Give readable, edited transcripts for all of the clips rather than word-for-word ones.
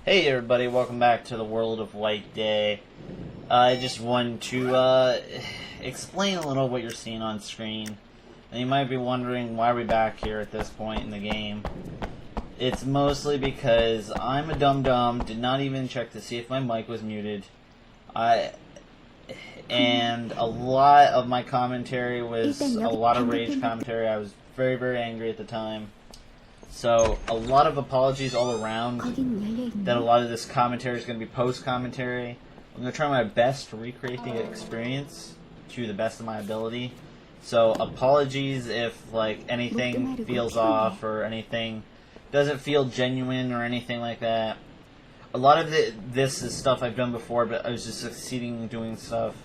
Hey everybody, welcome back to the world of White Day. I just wanted to explain a little what you're seeing on screen. And you might be wondering why we're back here at this point in the game. It's mostly because I'm a dum-dum, did not even check to see if my mic was muted. And a lot of my commentary was a lot of rage commentary. I was very, very angry at the time. So, a lot of apologies all around that a lot of this commentary is going to be post-commentary. I'm going to try my best to recreate the experience to the best of my ability. So, apologies if, like, anything feels off or anything doesn't feel genuine or anything like that. A lot of this is stuff I've done before, but I was just succeeding in doing stuff.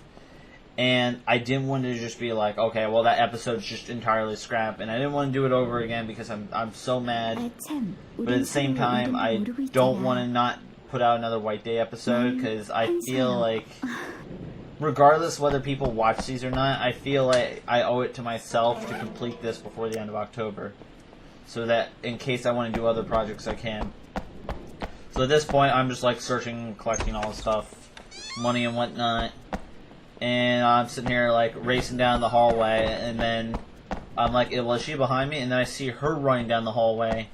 And I didn't want to just be like, okay, well, that episode's just entirely scrap. And I didn't want to do it over again because I'm so mad. But at the same time, I don't want to not put out another White Day episode because I feel like, regardless whether people watch these or not, I feel like I owe it to myself to complete this before the end of October. So that in case I want to do other projects, I can. So at this point, I'm just like searching, collecting all the stuff, money and whatnot. And I'm sitting here, like, racing down the hallway, and then I'm like, well, is she behind me? And then I see her running down the hallway,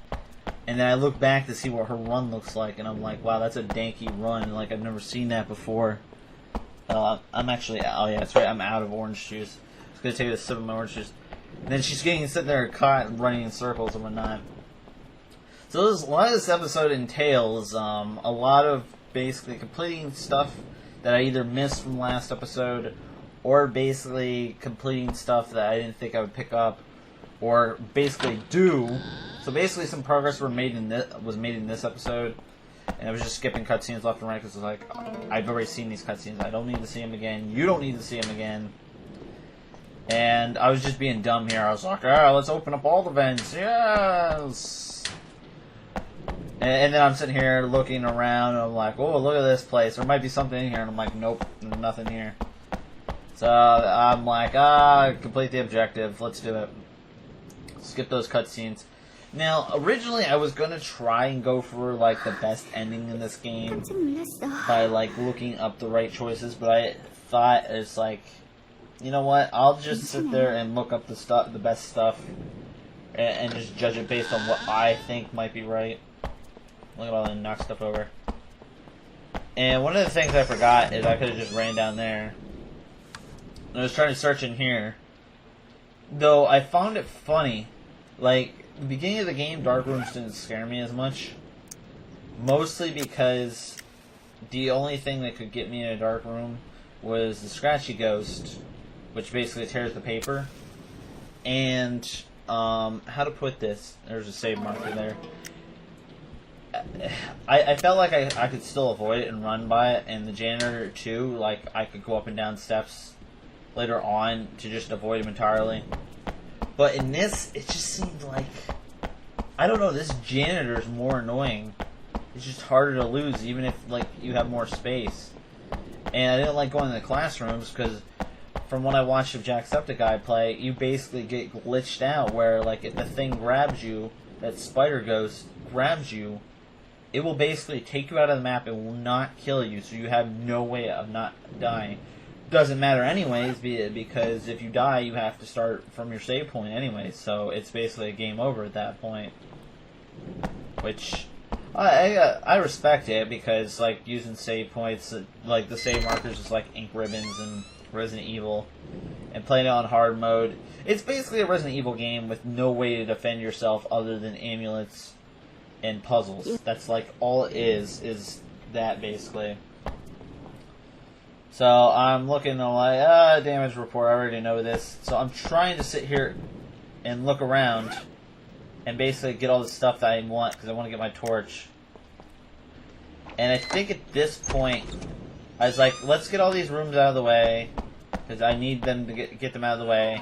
and then I look back to see what her run looks like, and I'm like, wow, that's a danky run. Like, I've never seen that before. I'm actually, oh yeah, that's right, I'm out of orange juice. I was going to take a sip of my orange juice. And then she's sitting there caught and running in circles and whatnot. So a lot of this episode entails a lot of basically completing stuff that I either missed from last episode, or basically completing stuff that I didn't think I would pick up, or basically do. So basically, some progress was made in this episode, and I was just skipping cutscenes left and right because it's like I've already seen these cutscenes. I don't need to see them again. You don't need to see them again. And I was just being dumb here. I was like, let's open up all the vents. Yes. And then I'm sitting here looking around, and I'm like, oh, look at this place. There might be something in here. And I'm like, nope, nothing here. So I'm like, complete the objective. Let's do it. Skip those cutscenes. Now, originally I was going to try and go for, like, the best ending in this game by, like, looking up the right choices. But I thought it's like, you know what? I'll just sit there and look up the best stuff, and just judge it based on what I think might be right. Look at all that knock stuff over. And one of the things I forgot is I could have just ran down there. I was trying to search in here. Though I found it funny. Like, the beginning of the game, dark rooms didn't scare me as much. Mostly because the only thing that could get me in a dark room was the scratchy ghost, which basically tears the paper. And, how to put this? There's a save marker there. I felt like I could still avoid it and run by it, and the Janitor too, like, I could go up and down steps later on to just avoid him entirely. But in this, it just seemed like, I don't know, this Janitor is more annoying. It's just harder to lose, even if, like, you have more space. And I didn't like going to the classrooms, because from what I watched of Jacksepticeye play, you basically get glitched out, where, like, if the thing grabs you, that spider ghost grabs you, it will basically take you out of the map and will not kill you, so you have no way of not dying. Doesn't matter anyways, because if you die, you have to start from your save point anyways, so it's basically a game over at that point. Which, I respect it, because, like, using save points, like, the save markers is like ink ribbons and Resident Evil, and playing it on hard mode. It's basically a Resident Evil game with no way to defend yourself other than amulets and puzzles. That's like all it is that basically. So I'm looking and like, damage report, I already know this. So I'm trying to sit here and look around and basically get all the stuff that I want, because I want to get my torch. And I think at this point, I was like, let's get all these rooms out of the way, because I need them to get them out of the way.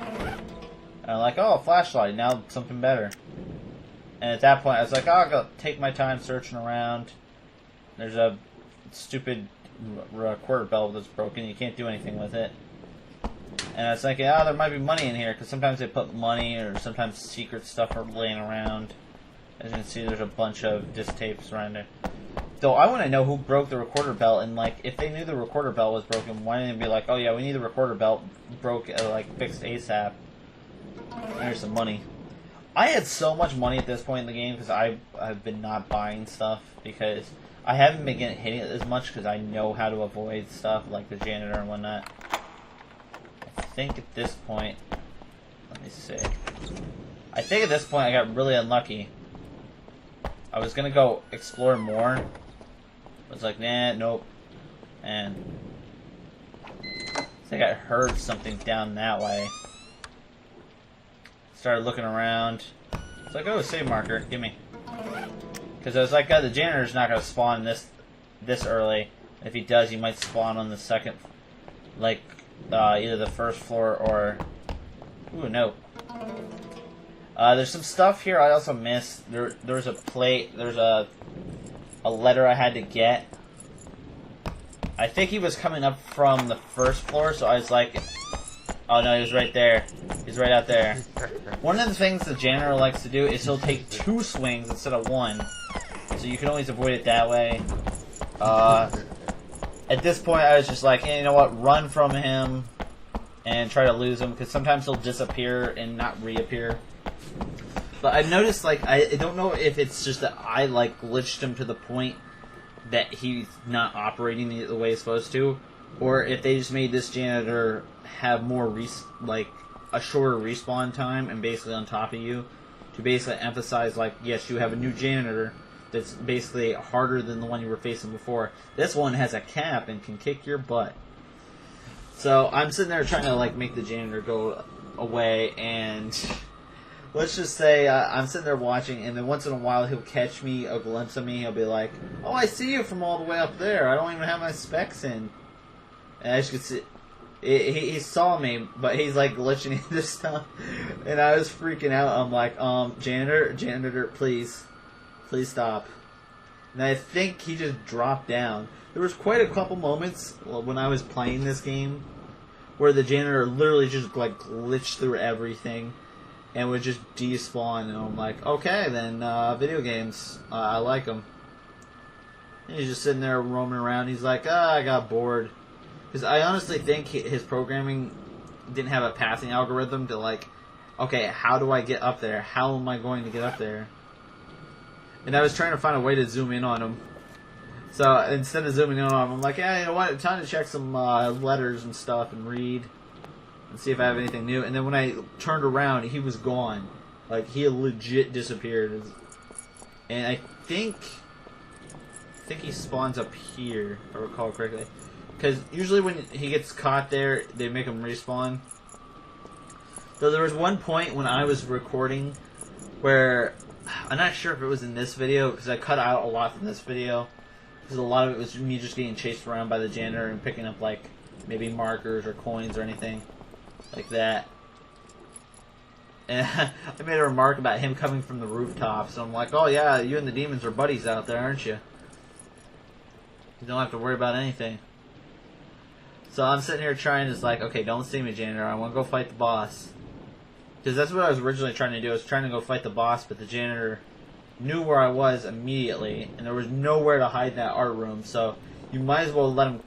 And I'm like, oh, a flashlight, now something better. And at that point, I was like, I'll go take my time searching around. There's a stupid quarter bell that's broken. You can't do anything with it. And I was thinking, there might be money in here, because sometimes they put money, or sometimes secret stuff are laying around. As you can see, there's a bunch of disc tapes around there. though, I want to know who broke the recorder belt, and, like, if they knew the recorder belt was broken, why didn't they be like, oh yeah, we need the recorder belt fixed ASAP. There's some money. I had so much money at this point in the game because I've been not buying stuff because I haven't been hitting it as much because I know how to avoid stuff like the janitor and whatnot. I think at this point, let me see. I think at this point I got really unlucky. I was gonna go explore more. I was like, nah, nope. And I think I heard something down that way. Started looking around. It's like, oh, save marker, gimme. Because I was like, oh, the janitor's not gonna spawn this early. If he does, he might spawn on the second, like, either the first floor or. Ooh, no. There's some stuff here I also missed. There's a plate. There's a letter I had to get. I think he was coming up from the first floor, so I was like, oh no, he was right there. He's right out there. One of the things the janitor likes to do is he'll take 2 swings instead of 1. So you can always avoid it that way. At this point, I was just like, hey, you know what? Run from him and try to lose him, because sometimes he'll disappear and not reappear. But I've noticed, like, I don't know if it's just that I, like, glitched him to the point that he's not operating the way he's supposed to, or if they just made this janitor have more, a shorter respawn time and basically on top of you to basically emphasize, like, yes, you have a new janitor that's basically harder than the one you were facing before. This one has a cap and can kick your butt. So I'm sitting there trying to, like, make the janitor go away, and let's just say I'm sitting there watching, and then once in a while he'll catch me, a glimpse of me, he'll be like, oh, I see you from all the way up there. I don't even have my specs in. And as you can see, he saw me, but he's like glitching into stuff, and I was freaking out. I'm like, janitor, please stop. And I think he just dropped down. There was quite a couple moments when I was playing this game where the janitor literally just like glitched through everything and would just despawn, and I'm like, okay then, video games, I like them. And he's just sitting there roaming around. He's like, I got bored. Because I honestly think his programming didn't have a pathing algorithm to, like, okay, how do I get up there? How am I going to get up there? And I was trying to find a way to zoom in on him. So instead of zooming in on him, I'm like, yeah, you know what? Time to check some letters and stuff and read and see if I have anything new. And then when I turned around, he was gone. Like, he legit disappeared. And I think he spawns up here, if I recall correctly. Because usually when he gets caught there, they make him respawn. So there was one point when I was recording where, I'm not sure if it was in this video, because I cut out a lot from this video. Because a lot of it was me just getting chased around by the janitor and picking up, like, maybe markers or coins or anything like that. And I made a remark about him coming from the rooftop, so I'm like, oh yeah, you and the demons are buddies out there, aren't you? You don't have to worry about anything. So I'm sitting here trying to, like, okay, don't see me, janitor. I want to go fight the boss. Because that's what I was originally trying to do. I was trying to go fight the boss, but the janitor knew where I was immediately, and there was nowhere to hide in that art room. So you might as well let him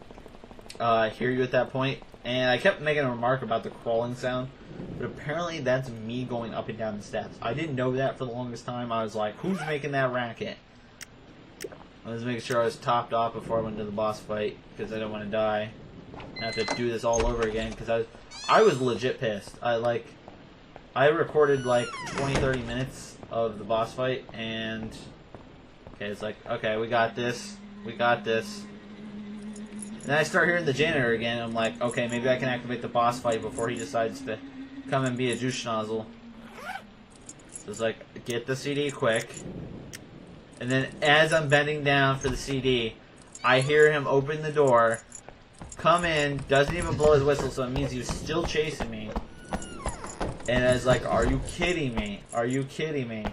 hear you at that point. And I kept making a remark about the crawling sound, but apparently that's me going up and down the steps. I didn't know that for the longest time. I was like, who's making that racket? I was making sure I was topped off before I went to the boss fight, because I didn't want to die. I have to do this all over again, because I was legit pissed. I recorded like 20-30 minutes of the boss fight, and okay, it's like, okay, we got this. And then I start hearing the janitor again, and I'm like, okay, maybe I can activate the boss fight before he decides to come and be a douche nozzle. So it's like, get the CD quick. And then as I'm bending down for the CD, I hear him open the door, come in, doesn't even blow his whistle, so it means he was still chasing me. And I was like, are you kidding me? Are you kidding me?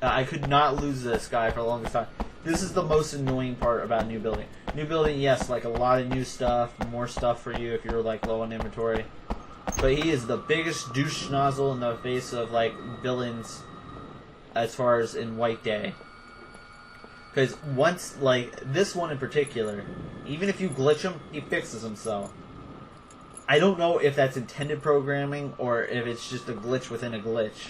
I could not lose this guy for the longest time. This is the most annoying part about New Building. New Building, yes, like a lot of new stuff, more stuff for you if you're like low on inventory. But he is the biggest douche nozzle in the face of like villains as far as in White Day. Because once, like, this one in particular, even if you glitch him, he fixes himself. I don't know if that's intended programming or if it's just a glitch within a glitch.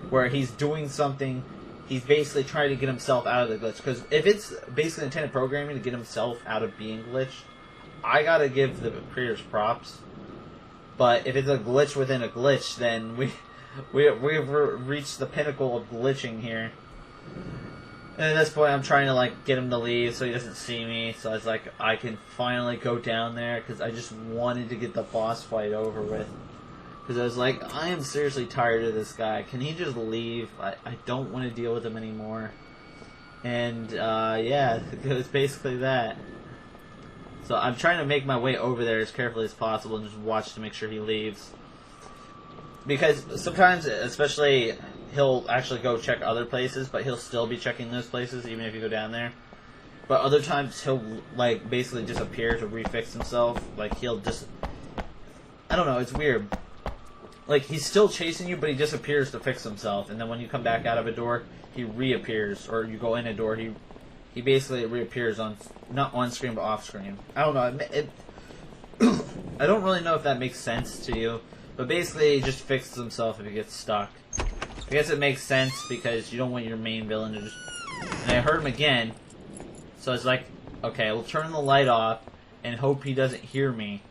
Where he's doing something, he's basically trying to get himself out of the glitch. Because if it's basically intended programming to get himself out of being glitched, I gotta give the creators props. But if it's a glitch within a glitch, then we've reached the pinnacle of glitching here. And at this point, I'm trying to, like, get him to leave so he doesn't see me. So I was like, I can finally go down there because I just wanted to get the boss fight over with. Because I was like, I am seriously tired of this guy. Can he just leave? I don't want to deal with him anymore. And, yeah, it was basically that. So I'm trying to make my way over there as carefully as possible and just watch to make sure he leaves. Because sometimes, especially, he'll actually go check other places, but he'll still be checking those places even if you go down there. But other times he'll, like, basically disappear to refix himself. Like, he'll just... I don't know, it's weird. Like, he's still chasing you, but he disappears to fix himself. And then when you come back out of a door, he reappears. Or you go in a door, he basically reappears on... not on screen, but off screen. I don't know. I don't really know if that makes sense to you. But basically, he just fixes himself if he gets stuck. I guess it makes sense because you don't want your main villain to just... And I heard him again. So it's like, okay, we'll turn the light off and hope he doesn't hear me.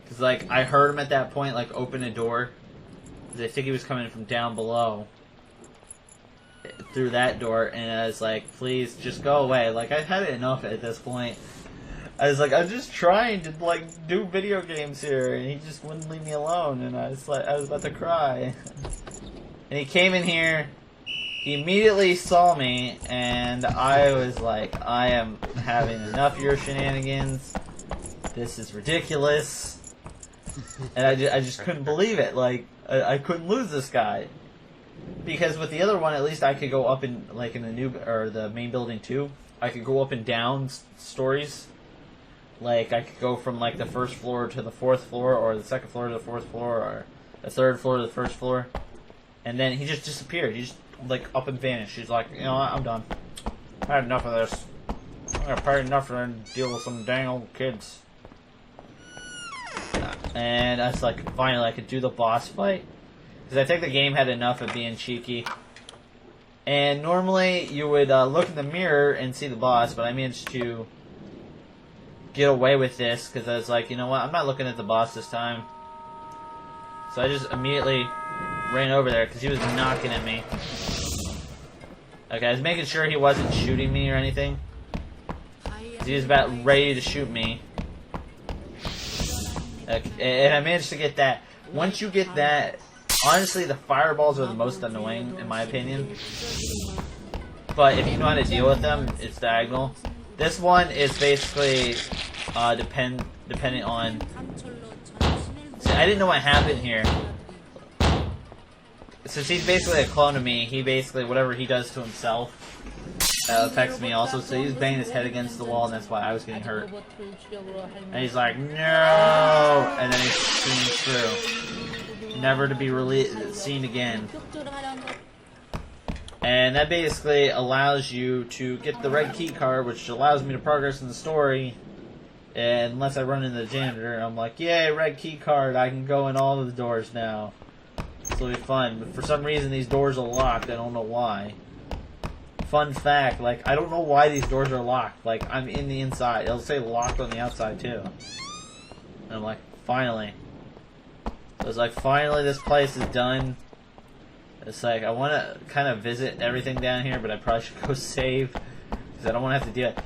Because, like, I heard him at that point, like, open a door. Because I think he was coming from down below. Through that door. And I was like, please, just go away. Like, I had enough at this point. I was like, I'm just trying to, like, do video games here, and he just wouldn't leave me alone, and I was like, I was about to cry. And he came in here, he immediately saw me, and I was like, I am having enough of your shenanigans. This is ridiculous. And I just couldn't believe it. Like, I couldn't lose this guy. Because with the other one, at least I could go up in, like, in the new, or the main building too. I could go up and down stories. Like, I could go from, like, the first floor to the fourth floor, or the second floor to the fourth floor, or the third floor to the first floor. And then he just disappeared. He just, like, up and vanished. He's like, you know what, I'm done. I had enough of this. I got paid enough to deal with some dang old kids. And I was like, finally, I could do the boss fight. Because I think the game had enough of being cheeky. And normally, you would look in the mirror and see the boss, but I managed to get away with this, because I was like, you know what, I'm not looking at the boss this time. So I just immediately ran over there, because he was knocking at me. Okay, I was making sure he wasn't shooting me or anything. He was about ready to shoot me. Okay, and I managed to get that. Once you get that, honestly, the fireballs are the most annoying, in my opinion. But if you know how to deal with them, it's diagonal. This one is basically depending on... See, I didn't know what happened here. Since he's basically a clone of me, he basically, whatever he does to himself, affects me also. So he's banging his head against the wall, and that's why I was getting hurt. And he's like, no! And then he's shooting through. Never to be seen again. And that basically allows you to get the red key card, which allows me to progress in the story. And unless I run into the janitor, I'm like, yay, red key card, I can go in all of the doors now. It'll be fun. But for some reason, these doors are locked. I don't know why. Fun fact, like, I don't know why these doors are locked. Like, I'm in the inside. It'll say locked on the outside, too. And I'm like, finally. So it's like, finally, this place is done. It's like, I want to kind of visit everything down here, but I probably should go save. Because I don't want to have to do it.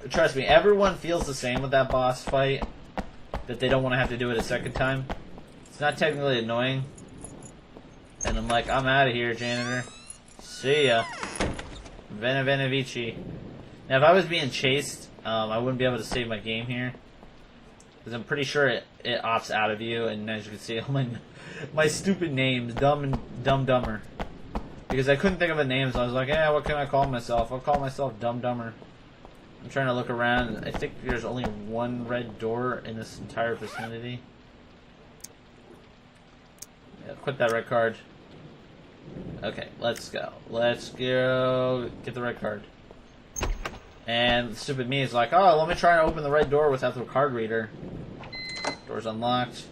Trust me, everyone feels the same with that boss fight. That they don't want to have to do it a second time. It's not technically annoying. And I'm like, I'm out of here, janitor. See ya. Vena Vena Vici. Now, if I was being chased, I wouldn't be able to save my game here. Because I'm pretty sure it opts out of you, and as you can see, all my stupid names, Dumber. Because I couldn't think of a name, so I was like, yeah, what can I call myself? I'll call myself Dumber. I'm trying to look around. I think there's only one red door in this entire vicinity. Yeah, quit that red card. Okay, let's go. Let's go get the red card. And stupid me is like, oh, let me try and open the red door without the card reader. Door's unlocked.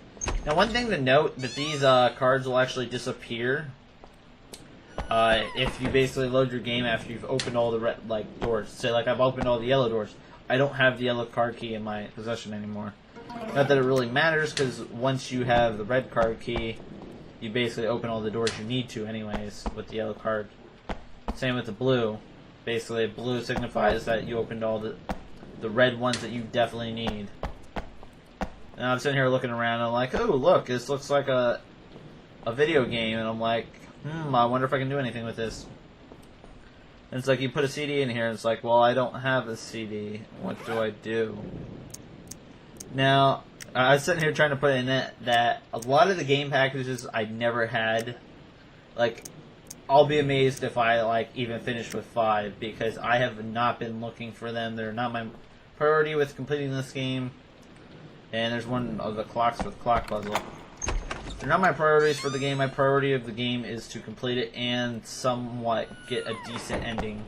Now, one thing to note, that these cards will actually disappear if you basically load your game after you've opened all the red, doors. Say, I've opened all the yellow doors. I don't have the yellow card key in my possession anymore. Not that it really matters, because once you have the red card key, you basically open all the doors you need to anyways with the yellow card. Same with the blue. Basically, blue signifies that you opened all the red ones that you definitely need. And I'm sitting here looking around, and I'm like, oh, look, this looks like a video game. And I'm like, I wonder if I can do anything with this. And it's like, you put a CD in here, and it's like, well, I don't have a CD. What do I do? Now, I was sitting here trying to put in that a lot of the game packages I never had. I'll be amazed if I, even finish with 5, because I have not been looking for them. They're not my priority with completing this game. And there's one of the clocks with clock puzzle. They're not my priorities for the game. My priority of the game is to complete it and somewhat get a decent ending.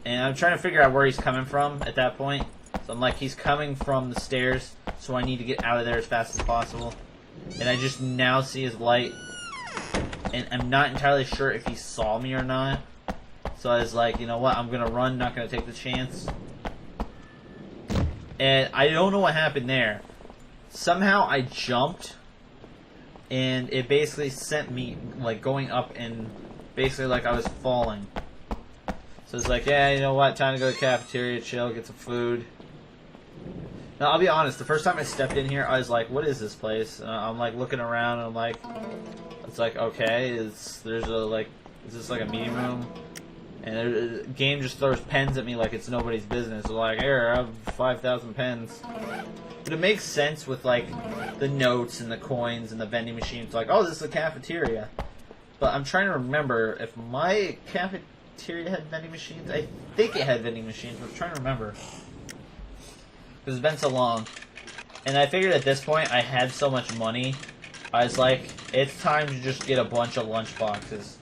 And I'm trying to figure out where he's coming from at that point. So I'm like, he's coming from the stairs, so I need to get out of there as fast as possible. And I just now see his light. And I'm not entirely sure if he saw me or not. So I was like, you know what, I'm going to run, not going to take the chance. And I don't know what happened there. Somehow I jumped, and it basically sent me, going up, and basically I was falling. So it's like, yeah, you know what, time to go to the cafeteria, chill, get some food. Now, I'll be honest, the first time I stepped in here, I was like, what is this place? I'm looking around, and I'm like, it's like, okay, is this a meeting room? And the game just throws pens at me like it's nobody's business. So here, I have 5,000 pens. But it makes sense with, the notes and the coins and the vending machines. Oh, this is a cafeteria. But I'm trying to remember if my cafeteria had vending machines. I think it had vending machines, but I'm trying to remember. Because it's been so long. And I figured at this point, I had so much money. I was like, it's time to just get a bunch of lunch boxes.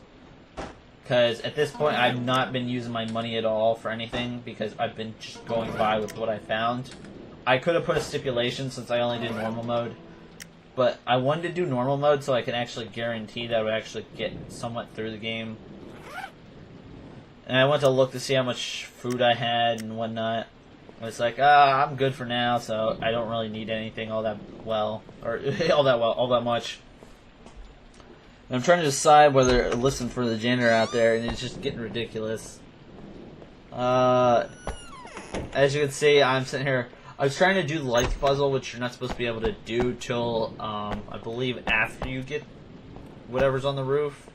Because at this point, I've not been using my money at all for anything, because I've been just going by with what I found. I could have put a stipulation since I only did normal mode, but I wanted to do normal mode so I can actually guarantee that I would actually get somewhat through the game. And I went to look to see how much food I had and whatnot. It's like, I'm good for now, so I don't really need anything all that much. And I'm trying to decide whether to listen for the janitor out there, and it's just getting ridiculous. As you can see, I'm sitting here. I was trying to do the lights puzzle, which you're not supposed to be able to do till, I believe, after you get whatever's on the roof.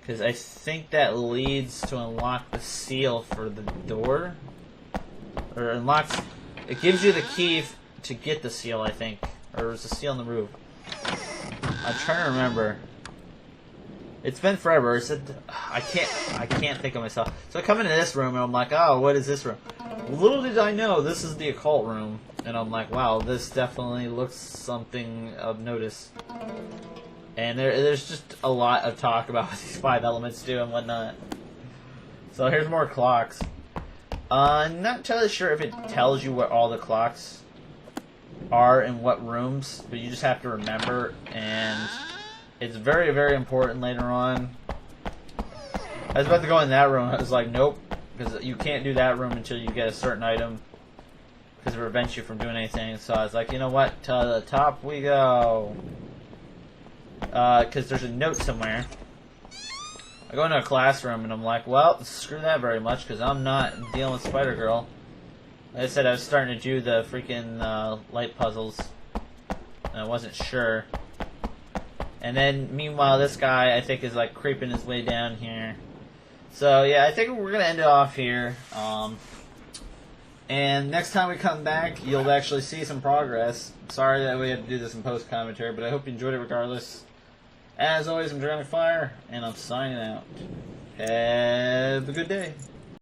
Because I think that leads to unlock the seal for the door. Or unlocks... It gives you the key to get the seal, I think. Or is the seal on the roof? I'm trying to remember. It's been forever. I can't think of myself. So I come into this room and I'm like, oh, what is this room? Little did I know, this is the occult room. And I'm like, wow, this definitely looks something of notice. And there's just a lot of talk about what these 5 elements do and whatnot. So here's more clocks. I'm not entirely sure if it tells you what all the clocks are in what rooms, but you just have to remember, and it's very, very important later on. I was about to go in that room, I was like, nope, because you can't do that room until you get a certain item, because it prevents you from doing anything. So I was like, you know what, to the top we go. Because there's a note somewhere. I go into a classroom and I'm like, well, screw that very much, because I'm not dealing with Spider-Girl. Like I said, I was starting to do the freaking light puzzles, and I wasn't sure. And then, meanwhile, this guy, I think, is creeping his way down here. So, yeah, I think we're going to end it off here. And next time we come back, you'll actually see some progress. Sorry that we had to do this in post-commentary, but I hope you enjoyed it regardless. As always, I'm Drowning Fire, and I'm signing out. Have a good day.